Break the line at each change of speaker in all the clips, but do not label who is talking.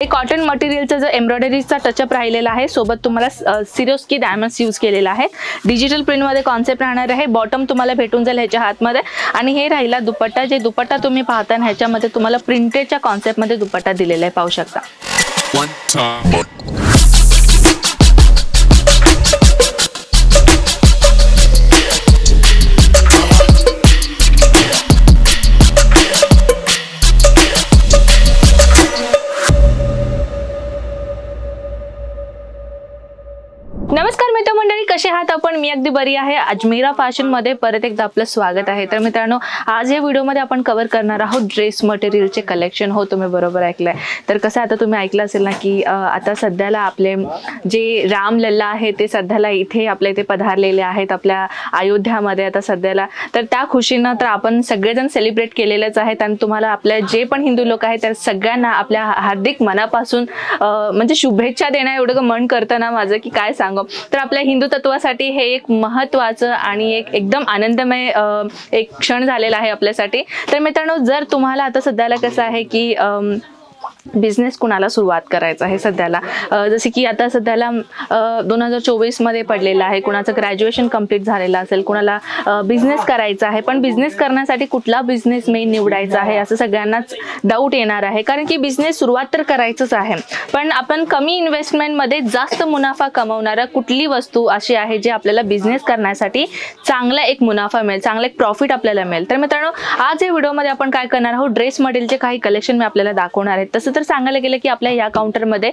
हे कॉटन मटेरियलचा जो एम्ब्रॉयडरीचा टचअप राहिलेला आहे, सोबत तुम्हाला सिरोस्की डायमंड्स यूज केलेला आहे। डिजिटल प्रिंट मध्ये कॉन्सेप्ट राहणार आहे। बॉटम तुम्हाला भेटून जाईल ह्याच्या हातमध्ये आणि हे राहिला दुपट्टा। जे दुपट्टा तुम्ही पाहता ह्याच्यामध्ये तुम्हाला प्रिंटेडच्या कॉन्सेप्ट मध्ये दुपट्टा दिलेला आहे, पाहू शकता। नमस्कार मित्रमंडळी, कसे आहात आपण? मी अगदी बरी आहे। अजमेरा फॅशन मध्ये परत एकदा आपलं स्वागत आहे। तर मित्रांनो, आज या व्हिडिओ मध्ये आपण कव्हर करणार आहोत ड्रेस मटेरियलचे कलेक्शन। हो, तुम्ही बरोबर ऐकलंय। तर कसं आता तुम्ही ऐकलं असेल ना की आता सध्याला आपले जे राम लल्ला आहे ते सध्याला इथे आपल्या इथे पधारलेले आहेत आपल्या अयोध्यामध्ये आता सध्याला। तर त्या खुशीनं तर आपण सगळेजण सेलिब्रेट केलेलेच आहेत आणि तुम्हाला आपल्या जे पण हिंदू लोक आहेत त्या सगळ्यांना आपल्या हार्दिक मनापासून म्हणजे शुभेच्छा देणं एवढं मन करतं ना माझं की काय सांगू। तर आपल्या हिंदू तत्वासाठी हे एक महत्त्वाचं आणि एकदम आनंदमय एक क्षण झालेला आहे आपल्यासाठी। तर मित्रांनो, जर तुम्हाला आता सध्याला कसं आहे की बिझनेस कुणाला सुरुवात करायचा आहे सध्याला, जसे की आता सध्याला 2024 मध्ये पडलेला आहे, कुणाचं ग्रॅज्युएशन कंप्लीट झालेलं असेल, कुणाला बिझनेस करायचा आहे, पण बिझनेस करण्यासाठी कुठला बिझनेस मेन निवडायचा आहे असं सगळ्यांनाच डाऊट येणार आहे। कारण की बिझनेस सुरुवात तर करायचंच आहे, पण आपण कमी इन्व्हेस्टमेंटमध्ये जास्त मुनाफा कमवणारा कुठली वस्तू अशी आहे जे आपल्याला बिझनेस करण्यासाठी चांगला एक मुनाफा मिळेल, चांगला एक प्रॉफिट आपल्याला मिळेल। तर मित्रांनो, आज या व्हिडिओमध्ये आपण काय करणार आहोत, ड्रेस मटेरियलचे काही कलेक्शन मी आपल्याला दाखवणार आहे। तसं तर सांगायला गेलं की आपल्या या काउंटरमध्ये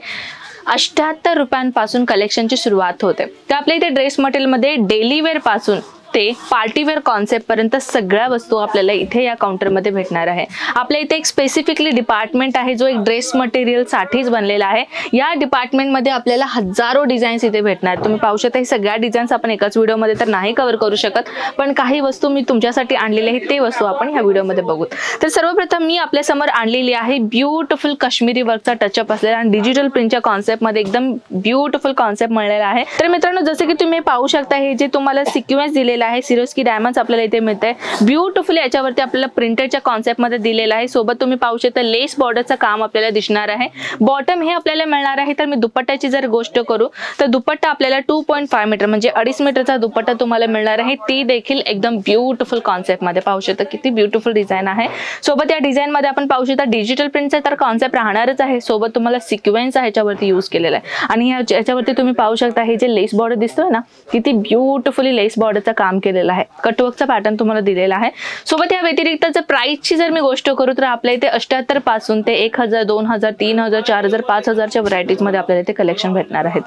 78 रुपयांपासून कलेक्शनची सुरुवात होते। तर आपल्या इथे ड्रेस मटेरियलमध्ये डेली वेअर पासून ते पार्टीवेअर कॉन्सेप्ट पर्यंत सगळ्या वस्तू आपल्याला इथे या काउंटरमध्ये भेटणार आहे। आपल्या इथे एक स्पेसिफिकली डिपार्टमेंट आहे जो एक ड्रेस मटेरियल साठीच बनलेला आहे। या डिपार्टमेंटमध्ये आपल्याला हजारो डिझाईन्स इथे भेटणार। तुम्ही पाहू शकता, हे सगळ्या डिझाईन्स आपण एकाच व्हिडिओमध्ये तर नाही कव्हर करू शकत, पण काही वस्तू मी तुमच्यासाठी आणलेल्या आहेत ते वस्तू आपण ह्या व्हिडिओमध्ये बघू। तर सर्वप्रथम मी आपल्या समोर आणलेली आहे ब्युटिफुल काश्मीरी वर्कचा टचअप असलेला आणि डिजिटल प्रिंटच्या कॉन्सेप्टमध्ये एकदम ब्युटिफुल कॉन्सेप्ट मिळालेला आहे। तर मित्रांनो, जसे की तुम्ही पाहू शकता, हे जे तुम्हाला सिक्वेन्स दिलेला आहे सिरोस्की डायमंड्स आपल्याला इथे मिळते ब्युटिफुली। याच्यावरती आपल्याला प्रिंटेडच्या कॉन्सेप्ट मध्ये दिलेला आहे। सोबत तुम्ही पाहू शकता लेस बॉर्डरचं काम आपल्याला दिसणार आहे। बॉटम हे आपल्याला मिळणार आहे। तर मी दुपट्ट्याची जर गोष्ट करू तर दुपट्टा आपल्याला 2.5 मीटर म्हणजे 2.5 मीटरचा दुपट्टा तुम्हाला मिळणार आहे। ती देखील एकदम ब्युटिफुल कॉन्सेप्ट मध्ये पाहू शकता, किती ब्युटिफुल डिझाईन आहे। सोबत या डिझाईन मध्ये आपण पाहू शकता डिजिटल प्रिंटचा तर कॉन्सेप्ट राहणारच आहे, सोबत तुम्हाला सिक्वेन्स ह्याच्यावरती यूज केलेला आहे। आणि याच्यावरती तुम्ही पाहू शकता हे जे लेस बॉर्डर दिसतोय ना, किती ब्युटिफुली लेस बॉर्डरचं काम केलेला आहे। कटवर्कचा पॅटर्न तुम्हाला दिलेला आहे। सोबत या व्यतिरिक्त जर प्राइसची जर मी गोष्ट करू तर आपल्या इथे 78 पासून ते 1000, 2000, 3000, 4000, 5000च्या व्हरायटीज मध्ये आपल्याला इथे कलेक्शन भेटणार आहेत।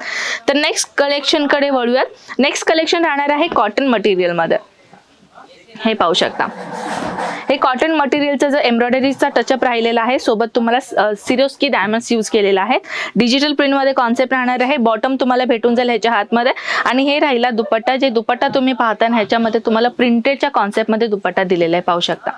तर नेक्स्ट कलेक्शन कडे वळूयात। नेक्स्ट कलेक्शन राहणार आहे कॉटन मटेरियल मध्ये। हे पाहू शकता, हे कॉटन मटेरियलचा जो एम्ब्रॉयडरीचा टचअप राहिलेला आहे, सोबत तुम्हाला सिरोस्की डायमंड्स यूज केलेला आहे। डिजिटल प्रिंट मध्ये कॉन्सेप्ट राहणार आहे। बॉटम तुम्हाला भेटून जाईल ह्याच्या हातमध्ये आणि हे राहिला दुपट्टा। जे दुपट्टा तुम्ही पाहता ह्याच्यामध्ये तुम्हाला प्रिंटेडच्या कॉन्सेप्ट मध्ये दुपट्टा दिलेला आहे, पाहू शकता।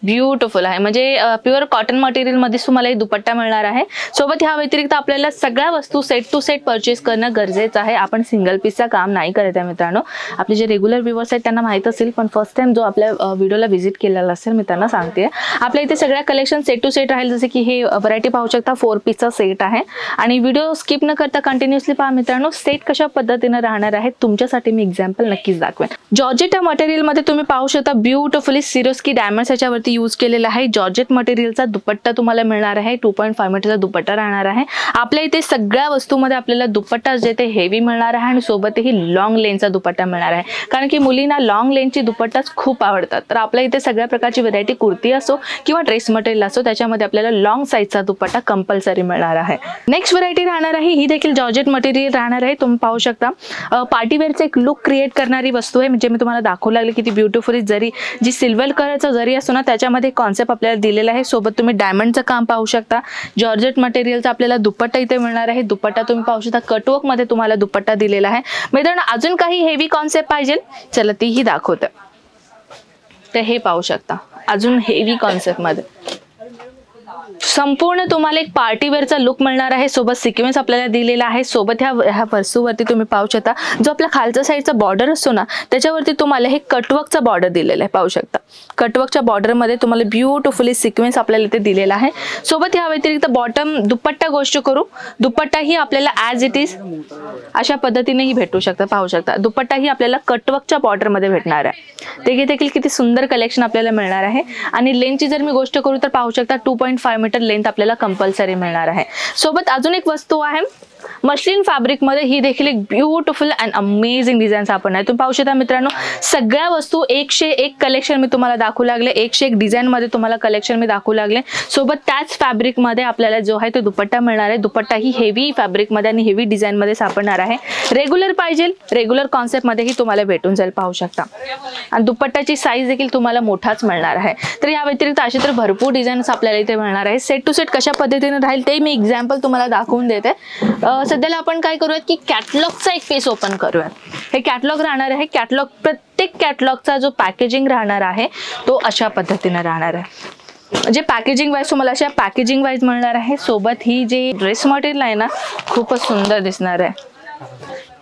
ब्युटिफुल आहे, म्हणजे प्युअर कॉटन मटेरियल मध्ये तुम्हाला दुपट्टा मिळणार आहे। सोबत ह्या व्यतिरिक्त आपल्याला सगळ्या वस्तू सेट टू सेट परचेस करणं गरजेचं आहे। आपण सिंगल पीसचा काम नाही करत आहे मित्रांनो। आपले जे रेग्युलर व्ह्यूअर्स आहेत त्यांना माहित असेल, पण फर्स्ट टाइम जो आपल्या व्हिडिओला व्हिजिट केलेला असेल मी त्यांना सांगते, आपल्या इथे सगळ्या कलेक्शन सेट टू सेट राहील। जसे की हे व्हरायटी पाहू शकता 4 पीसचा सेट आहे आणि व्हिडिओ स्किप न करता कंटिन्युअसली पहा मित्रांनो। सेट कशा पद्धतीने राहणार आहे तुमच्यासाठी मी एक्झाम्पल नक्कीच दाखवेन। जॉर्जेट मटेरियल मध्ये तुम्ही पाहू शकता ब्युटिफुली सिरोस्की डायमंड्स याच्यावरती यूज केलेला आहे। जॉर्जेट मटेरियलचा दुपट्टा तुम्हाला मिळणार आहे, 2.5 मीटरचा दुपट्टा राहणार आहे। आपल्या इथे सगळ्या वस्तूमध्ये आपल्याला दुपट्टा जे ते हेवी मिळणार आहे आणि सोबतही लॉंग लेनचा दुपट्टा मिळणार आहे, कारण की मुलींना लॉंग लेनची दुपट्टाच खूप आवडतात। तर आपल्या इथे सगळ्या प्रकारची व्हरायटी कुर्ती असो किंवा ड्रेस मटेरियल असो त्याच्यामध्ये आपल्याला लॉंग साईजचा दुपट्टा कंपल्सरी मिळणार आहे। नेक्स्ट व्हरायटी राहणार आहे, ही देखील जॉर्जेट मटेरियल राहणार आहे। तुम्ही पाहू शकता पार्टीवेअरचा एक लुक क्रिएट करणारी वस्तू आहे, म्हणजे मी तुम्हाला दाखवू लागले किती ब्युटिफुली जरी जी सिल्वर कलरचा जरी असतो ना त्याच्यामध्ये कॉन्सेप्ट आपल्याला दिलेला आहे। सोबत तुम्ही डायमंडचं काम पाहू शकता। जॉर्जेट मटेरियलचा आपल्याला दुपट्टा इथे मिळणार आहे। दुपट्टा तुम्ही पाहू शकता कटवर्क मध्ये तुम्हाला दुपट्टा दिलेला आहे। मित्रांनो, अजून काही हेवी कॉन्सेप्ट पाहिजे चला तीही दाखवते। तर हे पाहू शकता अजून हेवी कॉन्सेप्ट मध्ये संपूर्ण तुम्हाला एक पार्टीवेअरचा लुक मिळणार आहे. सोबत सिक्वेन्स आपल्याला दिलेला आहे. सोबत ह्या वस्तूवरती तुम्ही पाहू शकता जो आपला खालचा साईडचा बॉर्डर असतो ना त्याच्यावरती तुम्हाला हे कटवर्कचा बॉर्डर दिलेला आहे. पाहू शकता कटवर्कच्या बॉर्डरमध्ये तुम्हाला ब्युटिफुली सिक्वेन्स आपल्याला इथे दिलेला आहे. सोबत या व्यतिरिक्त बॉटम दुपट्टा गोष्ट करू, दुपट्टाही आपल्याला ॲज इट इज अशा पद्धतीनेही भेटू शकतं. पाहू शकता दुपट्टाही आपल्याला कटवर्कच्या बॉर्डरमध्ये भेटणार आहे. ते देखील किती सुंदर कलेक्शन आपल्याला मिळणार आहे. आणि लेंथची जर मी गोष्ट करू तर पाहू शकता 2.5 मीटर लेंथ आपल्याला कंपल्सरी मिळणार आहे. सोबत अजून एक वस्तू आहे मस्लिन फॅब्रिक मध्ये. ही देखील एक ब्युटिफुल अँड अमेझिंग डिझाईन आपण आहे. तुम्ही पाहू शकता मित्रांनो सगळ्या वस्तू 101 कलेक्शन मी तुम्हाला दाखवू लागले. 101 डिझाईन मध्ये तुम्हाला कलेक्शन मी दाखवू लागले. सोबत त्याच फॅब्रिक मध्ये आपल्याला जो आहे तो दुपट्टा मिळणार आहे. दुपट्टा ही हेवी फॅब्रिक मध्ये आणि हेवी डिझाईन मध्ये सापडणार आहे. रेग्युलर पाहिजे रेग्युलर कॉन्सेप्ट मध्येही तुम्हाला भेटून जाईल. पाहू शकता आणि दुपट्टाची साईज देखील तुम्हाला मोठाच मिळणार आहे. तर या व्यतिरिक्त असे तर भरपूर डिझाईन्स आपल्याला इथे मिळणार आहे. सेट टू सेट कशा पद्धतीने राहील ते मी एक्झाम्पल तुम्हाला दाखवून देते. सध्याला आपण काय करूयात की कॅटलॉगचा एक पेज ओपन करूयात. हे कॅटलॉग राहणार आहे. कॅटलॉग प्रत्येक कॅटलॉगचा जो पॅकेजिंग राहणार आहे तो अशा पद्धतीने राहणार आहे. जे पॅकेजिंग वाईज तुम्हाला अशा पॅकेजिंग वाईज मिळणार आहे. सोबत ही जे ड्रेस मटेरियल आहे ना खूपच सुंदर दिसणार आहे.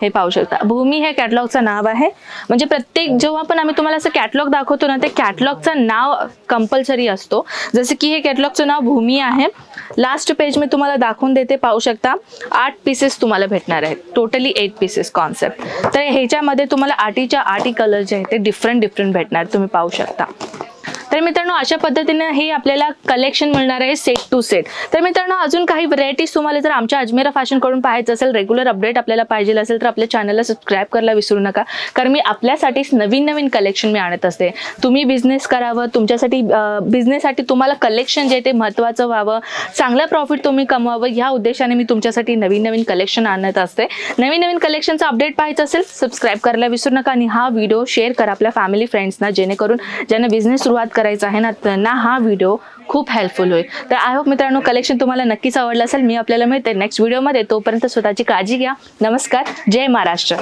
हे पाहू शकता भूमी हे कॅटलॉगचं नाव आहे. म्हणजे प्रत्येक जेव्हा पण आम्ही तुम्हाला असं कॅटलॉग दाखवतो ना ते कॅटलॉगचं नाव कंपल्सरी असतो. जसं की हे कॅटलॉगचं नाव भूमी आहे. लास्ट पेज मी तुम्हाला दाखवून देते. पाहू शकता 8 पीसेस तुम्हाला भेटणार आहेत. Totally 8 pieces concept. तर ह्याच्यामध्ये तुम्हाला 8 कलर जे आहेत ते डिफरंट भेटणार. तुम्ही पाहू शकता. तर मित्रांनो अशा पद्धतीने हे आपल्याला कलेक्शन मिळणार आहे सेट टू सेट. तर मित्रांनो अजून काही व्हरायटीज तुम्हाला जर आमच्या अजमेरा फॅशन कडून पाहायचं असेल रेग्युलर अपडेट आपल्याला पाहिजे असेल तर आपल्या चॅनलला सबस्क्राईब करायला विसरू नका. कारण मी आपल्यासाठीच नवीन कलेक्शन मी आणत असते. तुम्ही बिझनेस करावं तुमच्यासाठी बिझनेससाठी तुम्हाला कलेक्शन जे ते महत्त्वाचं व्हावं चांगला प्रॉफिट तुम्ही कमवावं ह्या उद्देशाने मी तुमच्यासाठी नवीन कलेक्शन आणत असते. नवीन कलेक्शनचा अपडेट पाहायचं असेल सबस्क्राईब करायला विसरू नका आणि हा व्हिडिओ शेअर करा आपल्या फॅमिली फ्रेंड्सना जेणेकरून ज्यांना बिझनेस सुरुवात करायचा आहे ना त्यांना हा व्हिडिओ खूप हेल्पफुल होईल. तर आय होप मित्रांनो कलेक्शन तुम्हाला नक्कीच आवडलं असेल. मी आपल्याला मिळते नेक्स्ट व्हिडिओमध्ये. तोपर्यंत स्वतःची काळजी घ्या. नमस्कार. जय महाराष्ट्र.